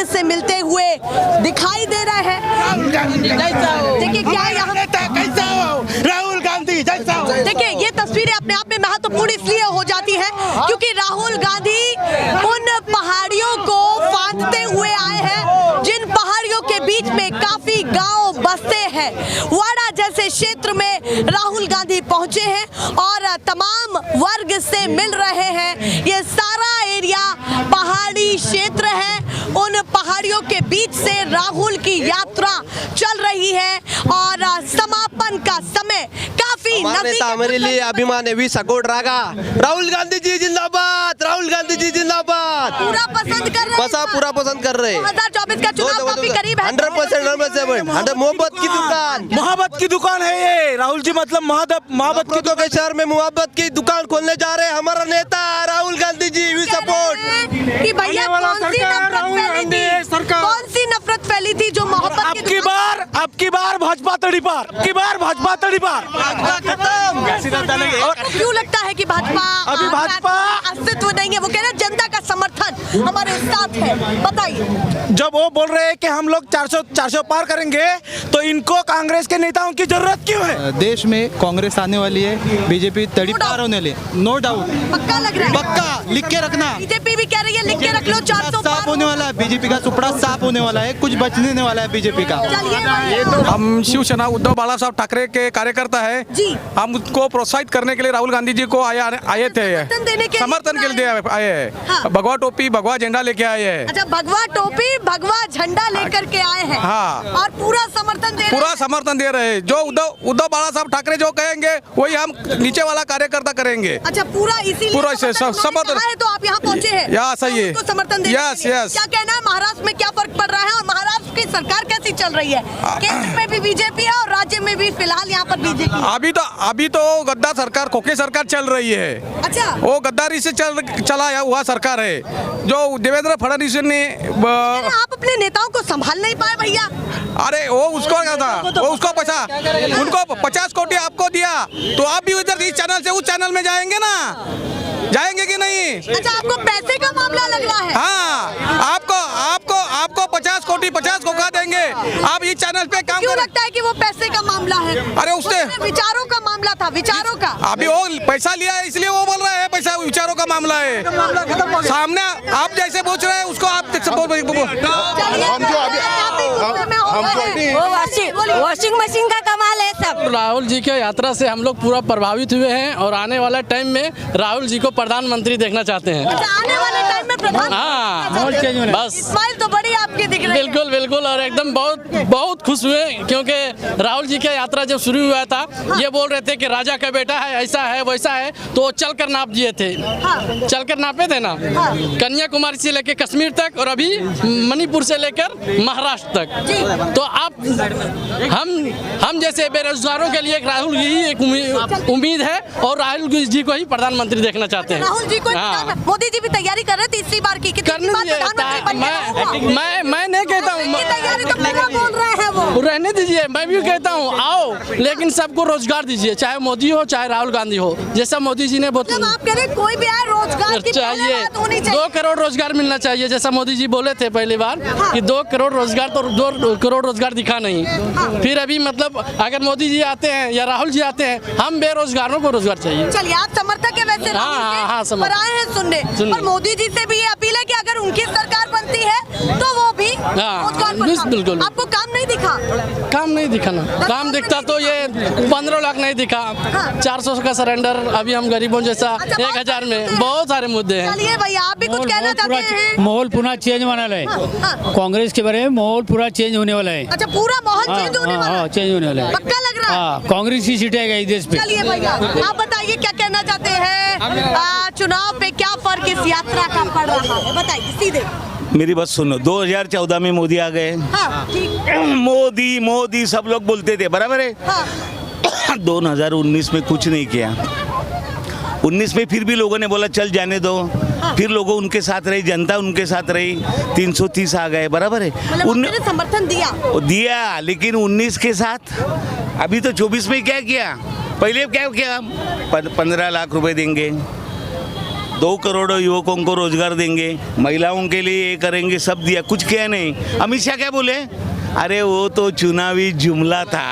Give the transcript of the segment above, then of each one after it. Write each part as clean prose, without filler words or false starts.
से मिलते हुए दिखाई दे रहे हैं। देखिए क्या यहाँ राहुल गांधी जैसा हो। देखिए ये तस्वीरें अपने आप में महत्वपूर्ण इसलिए हो जाती है क्योंकि राहुल गांधी उन पहाड़ियों को फांदते हुए आए हैं जिन पहाड़ियों के बीच में काफी गांव बसते हैं। वाड़ा जैसे क्षेत्र में राहुल गांधी पहुंचे हैं और तमाम वर्ग से मिल रहे हैं। ये सारा एरिया पहाड़ी क्षेत्र है, उन पहाड़ियों के बीच से राहुल की यात्रा चल रही है और समापन का समय काफी हमारे लिए अभिमान है। वी सपोर्ट रागा राहुल गांधी जी जिंदाबाद, राहुल गांधी जी जिंदाबाद। पूरा पसंद कर रहे हैं, पूरा पसंद कर रहे हैं। 2024 का चुनाव काफी करीब है। 100% मोहब्बत की दुकान, मोहब्बत की दुकान है ये। राहुल जी मतलब मोहब्बत की के शहर में मोहब्बत की दुकान खोलने जा रहे हैं हमारा नेता राहुल गांधी जी। वी सपोर्ट कि भैया कौन सी नफरत फैली थी जो मोहब्बत की अब की बार भाजपा तड़ी पार, भाजपा तड़ी पार। क्यों लगता है कि भाजपा अस्तित्व नहीं है? वो कह रहे हैं जनता का समर्थन हमारे साथ है। बताइए, जब वो बोल रहे हैं कि हम लोग 400 पार करेंगे तो इनको कांग्रेस के नेताओं की जरूरत क्यों है? देश में कांग्रेस आने वाली है, बीजेपी तड़ी पार होने वाली, नो डाउट, पक्का लग रहा है। पक्का लिख के रखना। बीजेपी भी कह रही है लिख के रख लो 400 साफ होने वाला है, बीजेपी का सुपड़ा साफ होने वाला है, कुछ बचने नहीं वाला है बीजेपी का। हम शिवसेना उद्धव बाला साहब ठाकरे के कार्यकर्ता है जी। हम उसको प्रोत्साहित करने के लिए राहुल गांधी जी को आए थे, समर्थन के लिए आए हैं। हाँ। भगवा टोपी भगवा झंडा लेके आए हैं। अच्छा, भगवा टोपी भगवा झंडा लेकर के आए हैं। हाँ। और पूरा समर्थन दे रहे हैं। जो उद्धव बाला साहब ठाकरे जो कहेंगे वही हम नीचे वाला कार्यकर्ता करेंगे। अच्छा, पूरा इसीलिए पूरा समर्थन है तो आप यहाँ पहुँचे हैं। यहाँ सही है, समर्थन दे। यस। क्या कहना है, महाराष्ट्र में क्या फर्क पड़ रहा है और महाराष्ट्र की सरकार कैसी चल रही है? केंद्र में भी बीजेपी है और राज्य में भी फिलहाल यहाँ पर बीजेपी। अभी तो गद्दार सरकार, खोखी सरकार चल रही है। अच्छा, वो गद्दारी से चला हुआ सरकार है जो देवेंद्र फडणवीस ने। आप अपने नेताओं को संभाल नहीं पाए भैया? अरे वो उसको क्या था, वो उसको पैसा उनको 50 कोटी आपको दिया तो आप भी उधर इस चैनल से उस चैनल में जाएंगे ना, जाएंगे कि नहीं? अच्छा, आपको पैसे का मामला लग रहा है? हाँ, आपको 50 कोटी 50 को खा देंगे आप इस चैनल पे काम। क्यों लगता है कि वो पैसे का मामला है? अरे उससे विचारों का मामला था, विचारों का। अभी वो पैसा लिया है इसलिए वो बोल रहे हैं पैसा विचारों का मामला है। सामने आप जैसे पूछ रहे हैं उसको आप वॉशिंग मशीन का कमाल है सब। राहुल जी के यात्रा से हम लोग पूरा प्रभावित हुए हैं और आने वाला टाइम में राहुल जी को प्रधानमंत्री देखना चाहते हैं। अच्छा, आने वाले टाइम में प्रधान। हाँ, बस स्माइल तो बड़ी आपकी दिख रही है। बिल्कुल और एकदम बहुत खुश हुए क्योंकि राहुल जी का यात्रा जब शुरू हुआ था ये बोल रहे थे कि राजा का बेटा है, ऐसा है वैसा है, तो चल कर नाप दिए थे। चल कर नापे थे ना, कन्याकुमारी से लेकर कश्मीर तक और अभी मणिपुर से लेकर महाराष्ट्र तक। तो आप हम जैसे बेरोजगारों के लिए राहुल जी एक उम्मीद है और राहुल जी को ही प्रधानमंत्री देखना चाहते हैं। राहुल जी को मोदी जी भी तैयारी कर रहे थे तीसरी बार की मैं नहीं कहता हूँ, बोल रहे हैं वो। रहने दीजिए, मैं भी कहता हूँ आओ, लेकिन सबको रोजगार दीजिए, चाहे मोदी हो चाहे राहुल गांधी हो। जैसा मोदी जी ने आप कह रहे कोई भी आए रोजगार की चाहिए, 2 करोड़ रोजगार मिलना चाहिए। जैसा मोदी जी बोले थे पहली बार कि 2 करोड़ रोजगार, तो 2 करोड़ रोजगार दिखा नहीं। फिर अभी मतलब अगर मोदी जी आते हैं या राहुल जी आते हैं, हम बेरोजगारों को रोजगार चाहिए। चलिए, आप समर्थक है वैसे पर आए हैं सुनने, और मोदी जी से भी ये अपील है कि अगर उनकी सरकार बनती है तो वो भी बिल्कुल। आपको काम नहीं दिखा? काम नहीं दिखा ना, काम दिखता तो ये 15 लाख नहीं दिखा। 400 का सरेंडर, अभी हम गरीबों जैसा 1000 में, बहुत सारे मुद्दे हैं। चलिए भैया, आप भी कुछ कहना चाहते हैं? माहौल पुनः चेंज होने वाला है। कांग्रेस के बारे में माहौल पूरा चेंज होने वाला है। अच्छा, पूरा माहौल चेंज होने वाला है? चेंज होने वाला है, पक्का लग रहा है। कांग्रेस की सीटें आएगी देश पे। चलिए भैया, आप बताइए क्या कहना चाहते हैं? चुनाव पे क्या फर्क इस यात्रा का पड़ रहा है, बताइए सीधे। मेरी बात सुनो, 2014 में मोदी आ गए। हाँ, ठीक। मोदी सब लोग बोलते थे, बराबर है। हाँ। 2019 में कुछ नहीं किया। 19 में फिर भी लोगों ने बोला चल जाने दो, फिर लोगों उनके साथ रही, जनता उनके साथ रही, 330 आ गए, बराबर है। उन्होंने समर्थन दिया, लेकिन 19 के साथ अभी तो 24 में क्या किया? पहले क्या किया? 15 लाख रुपए देंगे, 2 करोड़ युवकों को रोजगार देंगे, महिलाओं के लिए ये करेंगे, सब दिया, कुछ किया नहीं। अमित शाह क्या बोले? अरे वो तो चुनावी जुमला था,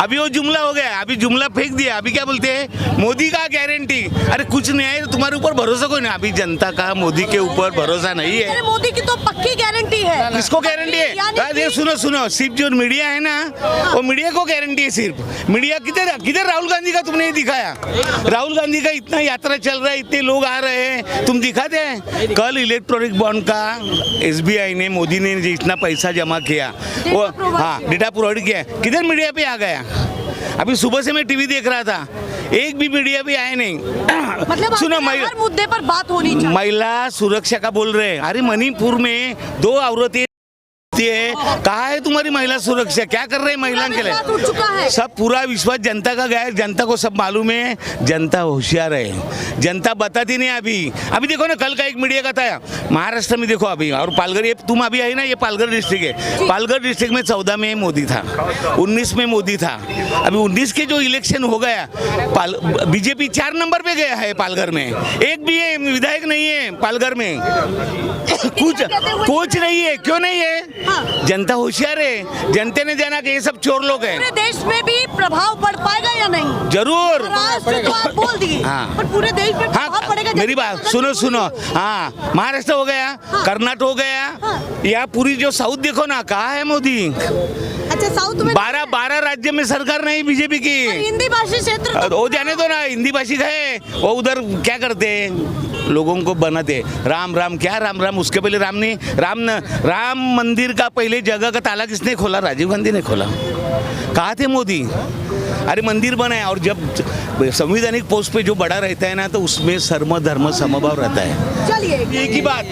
अभी वो जुमला हो गया, अभी जुमला फेंक दिया। अभी क्या बोलते हैं? मोदी का गारंटी। अरे कुछ नहीं है, तुम्हारे ऊपर भरोसा कोई नहीं। अभी जनता का मोदी के ऊपर भरोसा नहीं है। अरे मोदी की तो पक्की गारंटी है। किसको गारंटी है? अरे सुनो, सिर्फ जो मीडिया है ना, वो मीडिया को गारंटी है सिर्फ। मीडिया किधर राहुल गांधी का तुमने दिखाया? राहुल गांधी का इतना यात्रा चल रहा है, इतने लोग आ रहे हैं, तुम दिखाते हैं? कल इलेक्ट्रॉनिक बॉन्ड का SBI ने, मोदी ने जितना पैसा जमा किया वो, हाँ, डेटा प्रोवाइड किया, किधर मीडिया पे आ गया? अभी सुबह से मैं टीवी देख रहा था, एक भी मीडिया पे आए नहीं। मतलब सुनो, हर मुद्दे पर बात होनी चाहिए। महिला सुरक्षा का बोल रहे हैं। अरे मणिपुर में 2 औरतें है, कहाँ है तुम्हारी महिला सुरक्षा? क्या कर रहे हैं महिला के लिए? सब पूरा विश्वास जनता का गया है, जनता को सब मालूम है, जनता होशियार है, जनता बताती नहीं। अभी देखो ना, कल का एक मीडिया का था महाराष्ट्र में, देखो अभी, और पालघर, ये तुम अभी आई ना, ये पालघर डिस्ट्रिक्ट है। पालघर डिस्ट्रिक्ट में 14 में मोदी था, 19 में मोदी था। अभी 19 के जो इलेक्शन हो गया, बीजेपी 4 नंबर पे गया है पालघर में, एक भी विधायक नहीं है पालघर में। कुछ नहीं है। क्यों नहीं है? जनता होशियार है, जनता ने जाना कि ये सब चोर लोग हैं। पूरे देश में भी प्रभाव पड़ पाएगा या नहीं? जरूर तो आप बोल दिए, पर पूरे देश में प्रभाव पड़ेगा। मेरी बात सुनो, हाँ, महाराष्ट्र हो गया, कर्नाटक हो गया, या पूरी जो साउथ देखो ना, कहाँ है मोदी? अच्छा, साउथ में 12 राज्य में सरकार नहीं बीजेपी की। हिंदी भाषी क्षेत्र वो जाने दो ना, हिंदी भाषी है वो, उधर क्या करते हैं? लोगों को बनाते राम राम। क्या राम? उसके पहले राम मंदिर का पहले जगह का ताला किसने खोला? राजीव गांधी ने खोला। कहाँ थे मोदी? अरे मंदिर बनाया, और जब संवैधानिक पोस्ट पे जो बड़ा रहता है ना, तो उसमें सर्व धर्म समभाव रहता है। चलिए, एक ही बात,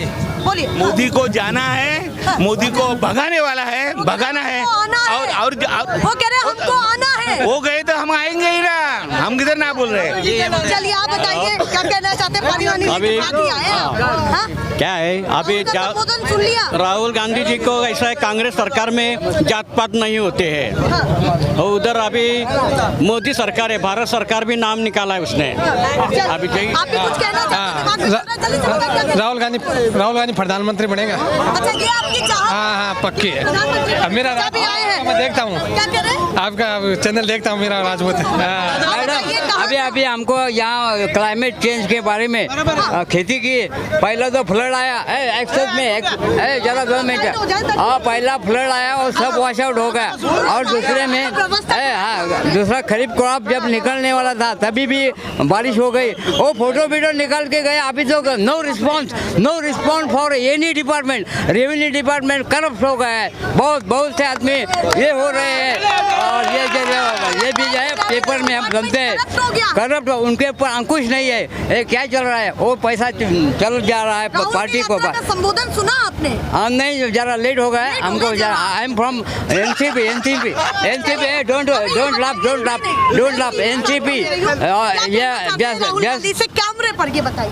बोलिए। मोदी को जाना है, मोदी को भगाने वाला है, भगाना है। और वो कह रहे हैं हमको आना है। वो गए तो हम आएंगे ही ना, हम किधर ना बोल रहे हैं। चलिए, आप बताइए क्या कहना चाहते हैं? पानी वानी अभी क्या है, अभी संबोधन सुन लिया। राहुल गांधी जी को ऐसा है, कांग्रेस सरकार में जात पात नहीं होते हैं, और उधर अभी मोदी सरकार है, भारत सरकार भी नाम निकाला है उसने। अभी आप भी कुछ कहना चाहते हैं? राहुल गांधी प्रधानमंत्री बनेगा। अच्छा, ये आपकी चाहत? हाँ, पक्की है। अब मेरा मैं देखता हूँ, आपका चैनल देखता हूँ, मेरा राजपूत। अभी हमको यहाँ क्लाइमेट चेंज के बारे में खेती की, पहले तो फ्लड आया, जरा 2 मिनट, पहला फ्लड आया और सब वॉश आउट हो गया, और दूसरे में दूसरा खरीफ क्रॉप जब निकलने वाला था तभी भी बारिश हो गई, वो फोटो वीडियो निकाल के गए। अभी तो no response for any department, revenue department corrupt हो गया है, बहुत से आदमी ये हो रहे हैं, और ये भी है पेपर में हम सुनते हैं करप्ट, उनके ऊपर अंकुश नहीं है। ये क्या चल रहा है? वो पैसा चल जा रहा है पार्टी को। संबोधन सुना आपने? हाँ, नहीं, जरा लेट हो गया हमको। I am from NCP. Don't laugh NCP. Rahul Gandhi से कैमरे पर ये बताइए,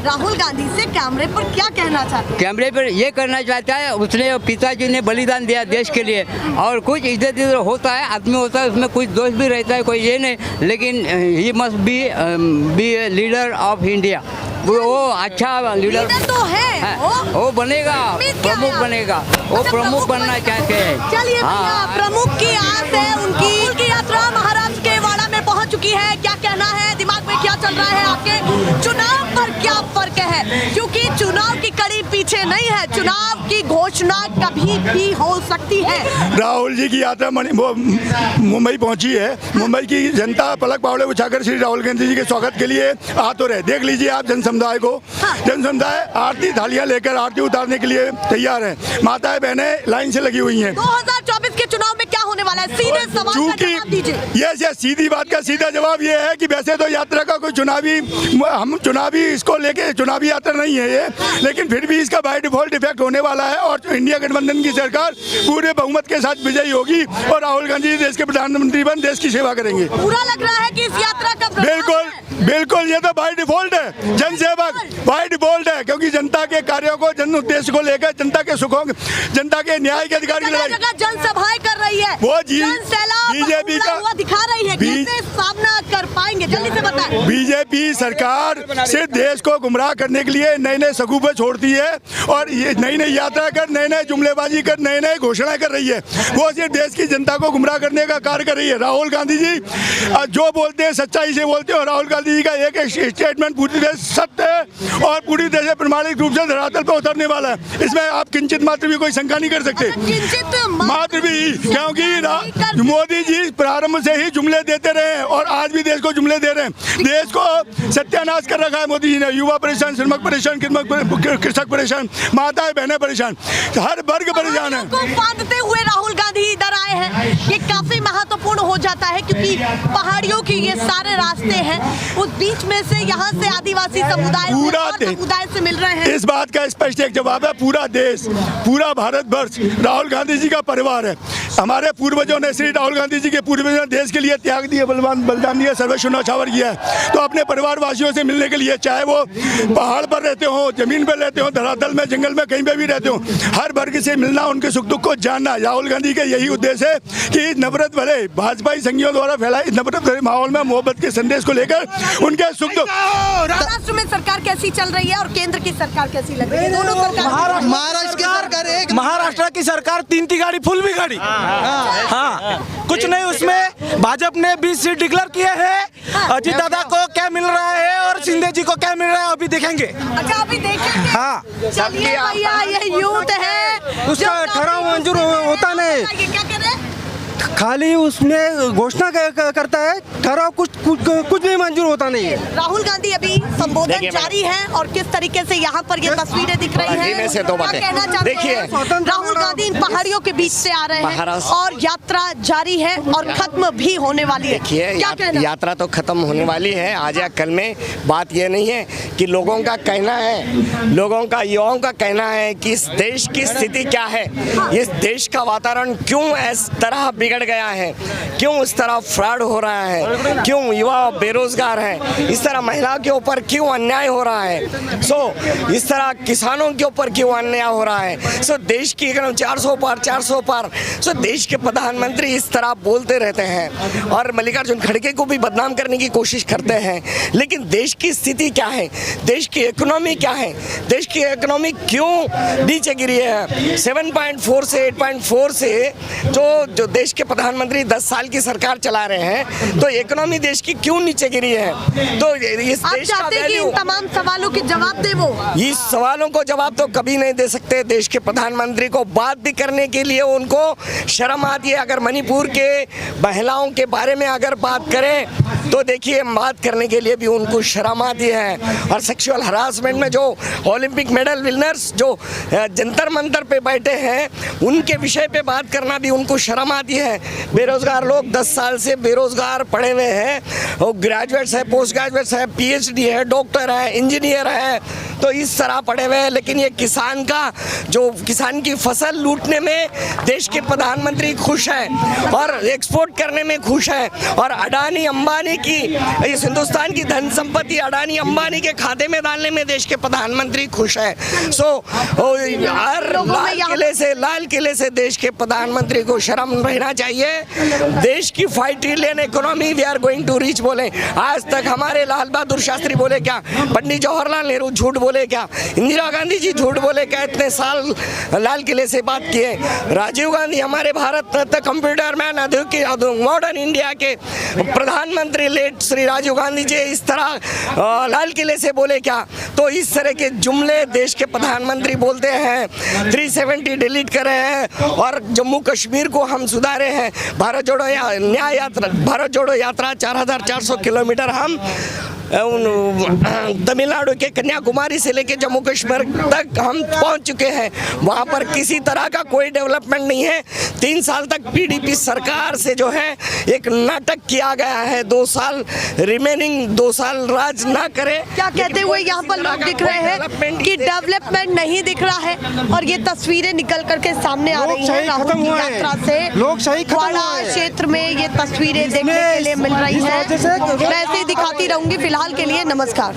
राहुल गांधी से कैमरे पर क्या कहना चाहते हैं? कैमरे पर ये करना चाहता है, उसने पिताजी ने बलिदान दिया देश के लिए, और कुछ इधर उधर होता है, आदमी होता है, उसमें कुछ दोष भी रहता है, कोई ये नहीं, लेकिन he must be leader of India. वो अच्छा लीडर तो है, वो बनेगा, प्रमुख बनेगा, वो प्रमुख बनना चाहते हैं। चलिए भैया, प्रमुख की आस है उनकी यात्रा महाराष्ट्र के वाड़ा में पहुंच चुकी है। क्या कहना है, दिमाग में क्या चल रहा है आपके? चुनाव पर क्या फर्क है? क्योंकि चुनाव की कड़ी पीछे नहीं है, चुनाव की घोषणा कभी भी हो सकती है। राहुल जी की यात्रा मुंबई पहुंची है। मुंबई की जनता पलक पावड़े उठाकर श्री राहुल गांधी जी के स्वागत के लिए आतुर है। देख लीजिए आप जन समुदाय को, जन समुदाय आरती थालियां लेकर आरती उतारने के लिए तैयार है। माताएं बहनें लाइन से लगी हुई हैं। 2024 के चुनाव में क्या होने वाला है? सीधे सवाल का जवाब दीजिए। ये सीधी बात का सीधा जवाब ये है कि वैसे तो यात्रा का कोई चुनावी इसको लेके चुनावी यात्रा नहीं है ये, लेकिन फिर भी इसका बाय डिफॉल्ट इफेक्ट होने वाला है, और इंडिया गठबंधन की सरकार पूरे बहुमत के साथ विजयी होगी, और राहुल गांधी देश के प्रधानमंत्री बन देश की सेवा करेंगे। पूरा लग रहा है कि इस यात्रा का बिल्कुल ये तो बाय डिफॉल्ट है, जनसेवक बाय डिफॉल्ट है, क्योंकि जनता के कार्यों को, जन उद्देश्य को लेकर, जनता के सुखों, जनता के न्याय के अधिकार की लड़ाई, जनसभाएं कर रही रही है, वो जी जनसैलाब बीजेपी का हुआ दिखा रही है, कैसे सामना कर पाएंगे, जल्दी से बताएं। बीजेपी सरकार सिर्फ देश को गुमराह करने के लिए नए नए सगुफे छोड़ती है और ये नई नई यात्रा कर, नए नए जुमलेबाजी कर, नए नए घोषणाएं कर रही है। वो सिर्फ देश की जनता को गुमराह करने का कार्य कर रही है। राहुल गांधी जी जो बोलते हैं सच्चाई से बोलते हैं और राहुल गांधी जी का एक स्टेटमेंट पूरी तरह सत्य है और पूरी तरह से प्रमाणिक रूप से धरातल पर उतरने वाला है। इसमें आप किंचित मात्र भी कोई शंका नहीं कर सकते, मात्र भी, क्योंकि मोदी जी प्रारंभ से ही जुमले देते रहे हैं और आज भी देश को जुमले दे रहे हैं। देश को सत्यानाश कर रखा है मोदी जी ने। युवा परेशान, श्रमिक परेशान, कृषक परेशान, माताएं बहनें परेशान, हर वर्ग परेशान है। बांधते हुए राहुल गांधी इधर आए हैं, ये काफी महत्वपूर्ण हो जाता है क्योंकि पहाड़ियों की ये सारे रास्ते हैं, उस बीच में से यहाँ से आदिवासी समुदाय से मिल रहे हैं। इस बात का स्पष्ट एक जवाब है, पूरा देश, पूरा भारतवर्ष राहुल गांधी जी का परिवार है। हमारे पूर्वजों ने, श्री राहुल गांधी जी के पूर्वजों ने देश के लिए त्याग दिया, बलिदान दिया, सर्वस्व न्यौछावर किया है। तो अपने परिवार वासियों से मिलने के लिए, चाहे वो पहाड़ पर रहते हो, जमीन पर रहते हो, धरातल में, जंगल में, कहीं पे भी रहते हो, हर वर्ग से मिलना, उनके सुख दुख को जानना, राहुल गांधी का यही उद्देश्य है कि नफरत भरे भाजपाई संघियों द्वारा फैलाए नफरत भरे माहौल में मोहब्बत के संदेश को लेकर उनके सुख दुख। महाराष्ट्र में सरकार कैसी चल रही है और केंद्र की सरकार कैसी लग रही है? दोनों सरकार, महाराष्ट्र की सरकार एक, महाराष्ट्र की सरकार 3 गाड़ी फुल भी गाड़ी, हाँ कुछ नहीं उसमें। भाजपा ने 20 सीट डिक्लेयर किए हैं। अजीत दादा को क्या मिल रहा है और शिंदे जी को क्या मिल रहा है अभी देखेंगे। अच्छा अभी देखेंगे, हाँ चलिए भैया, ये यूथ है, उसका ठहराव मंजूर होता नहीं, क्या कह रहे हैं? खाली उसमें घोषणा करता है, ठहराव कुछ भी मंजूर होता नहीं है। राहुल गांधी अभी संबोधन जारी है और किस तरीके से यहाँ पर ये तस्वीरें दिख रही हैं, क्या कहना चाहते हैं? राहुल गांधी इन पहाड़ियों के बीच से आ रहे हैं और यात्रा जारी है और खत्म भी होने वाली है। देखिए यात्रा तो खत्म होने वाली है आज या कल में। बात ये नहीं है कि लोगों का कहना है, लोगों का, युवाओं का कहना है कि इस देश की स्थिति क्या है, इस देश का वातावरण क्यों इस तरह बिगड़ गया है, क्यों इस तरह फ्रॉड हो रहा है, क्यों युवा बेरोजगार है, इस तरह महिलाओं के ऊपर क्यों अन्याय हो रहा है, इस तरह किसानों के ऊपर क्यों अन्याय हो रहा है। देश की 400 पार, देश के प्रधानमंत्री इस तरह बोलते रहते हैं और मल्लिकार्जुन खड़गे को भी बदनाम करने की कोशिश करते हैं। लेकिन देश की स्थिति क्या है, देश की इकोनॉमी क्या है, देश की इकोनॉमी क्यों नीचे गिरी है? 7.4 से 8.4 से जो देश के प्रधानमंत्री 10 साल की सरकार चला रहे हैं, तो इकोनॉमी देश की क्यों नीचे गिरी है? तो इस देश का वैल्यू, तमाम सवालों के जवाब दे वो, इस सवालों को जवाब तो कभी नहीं दे सकते। देश के प्रधानमंत्री को बात भी करने के लिए उनको शर्म आती है। अगर मणिपुर के महिलाओं के बारे में अगर बात करें तो देखिए बात करने के लिए भी उनको शर्म आती है। और सेक्सुअल हरासमेंट में जो ओलंपिक मेडल विनर्स जो जंतर मंतर पे बैठे हैं, उनके विषय पे बात करना भी उनको शर्म आती है। बेरोजगार लोग 10 साल से बेरोजगार पड़े हुए हैं, वो ग्रेजुएट्स है, पोस्ट ग्रेजुएट्स है, PhD है, डॉक्टर है, इंजीनियर है, तो इस तरह पड़े हुए हैं। लेकिन ये किसान का जो किसान की फसल लूटने में देश के प्रधानमंत्री खुश है और एक्सपोर्ट करने में खुश है। और अडानी अंबानी की इस हिंदुस्तान की धन संपत्ति अडानी अंबानी के खाते में डालने में देश के प्रधानमंत्री खुश है। लाल किले से देश के प्रधानमंत्री को शर्म रहना चाहिए। देश की 5 trillion economy we are going to reach बोले, आज तक हमारे लाल बहादुर शास्त्री बोले क्या, पंडित जवाहरलाल नेहरू झूठ बोले क्या, इंदिरा गांधी जी झूठ बोले क्या, इतने साल लाल किले से बात किए। राजीव गांधी हमारे Bharat Ratna, computer man, modern India के प्रधानमंत्री लेट श्री राजीव गांधी जी इस तरह लाल किले से बोले क्या? तो इस तरह के जुमले देश के प्रधानमंत्री बोलते हैं। 370 डिलीट करे हैं और जम्मू कश्मीर को हम सुधारे हैं। भारत जोड़ो यात्रा 4400 किलोमीटर हम तमिलनाडु के कन्याकुमारी से लेके जम्मू कश्मीर तक हम पहुंच चुके हैं। वहां पर किसी तरह का कोई डेवलपमेंट नहीं है। 3 साल तक PDP सरकार से जो है एक नाटक किया गया है। 2 साल रिमेनिंग 2 साल राज ना करे, क्या कहते हुए यहाँ पर लोग दिख रहे हैं कि डेवलपमेंट नहीं दिख रहा है और ये तस्वीरें निकल करके सामने आ रही है राहुल की यात्रा से। वाड़ा क्षेत्र में ये तस्वीरें देखने के लिए मिल रही है। मैं ऐसे ही दिखाती रहूंगी। फिलहाल के लिए नमस्कार।